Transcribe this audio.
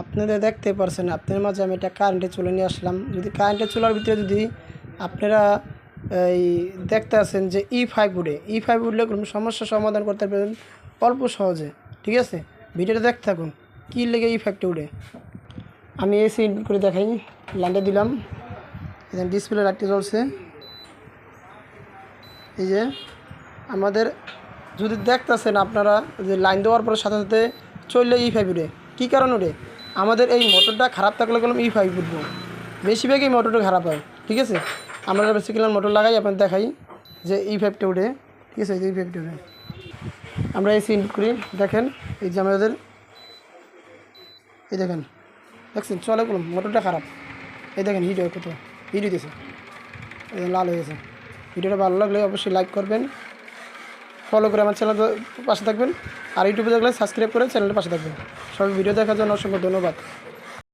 আপনারা দেখতে পারছেন, আপনার মাঝে আমি এটা কারেন্টে চুলা নিয়ে আসলাম। যদি কারেন্টের চুলার ভিতরে যদি আপনারা এই দেখতে আছেন যে E5 উঠলে কোনো সমস্যার সমাধান করতে পারবেন অল্প সহজে। ঠিক আছে, ভিডিওটা দেখতে থাকুন কী লেগে E5টা উঠে। আমি এসি ইনপুট করে দেখাই। লাইনটা দিলাম, এখানে ডিসপ্লে লাইটটা জ্বলছে। এই যে আমাদের যদি দেখতেছেন আপনারা যে লাইন দেওয়ার পরে সাথে সাথে চললে E5 উঠে। কী কারণ উঠে? আমাদের এই মোটরটা খারাপ থাকলে গেলাম E5 উঠবো, বেশিরভাগই মোটরটা খারাপ হয়। ঠিক আছে, আমরা বেসিক্যালি মোটর লাগাই, আপনার দেখাই যে E5টা উঠে। ঠিক আছে, এই যে E5টা উঠে আমরা এসি ইনপুট করি। দেখেন এই যে আমাদের এই দেখেন দেখছেন চলে কোনো মোটরটা খারাপ। এই দেখেন হিট হয়, কত হিট হইতেছে, লাল হয়ে গেছে। ভিডিওটা ভালো লাগলে অবশ্যই লাইক করবেন, ফলো করে আমার চ্যানেল পাশে থাকবেন। আর ইউটিউবে দেখলে সাবস্ক্রাইব করে চ্যানেলের পাশে থাকবেন। সবাই ভিডিও দেখার জন্য অসংখ্য ধন্যবাদ।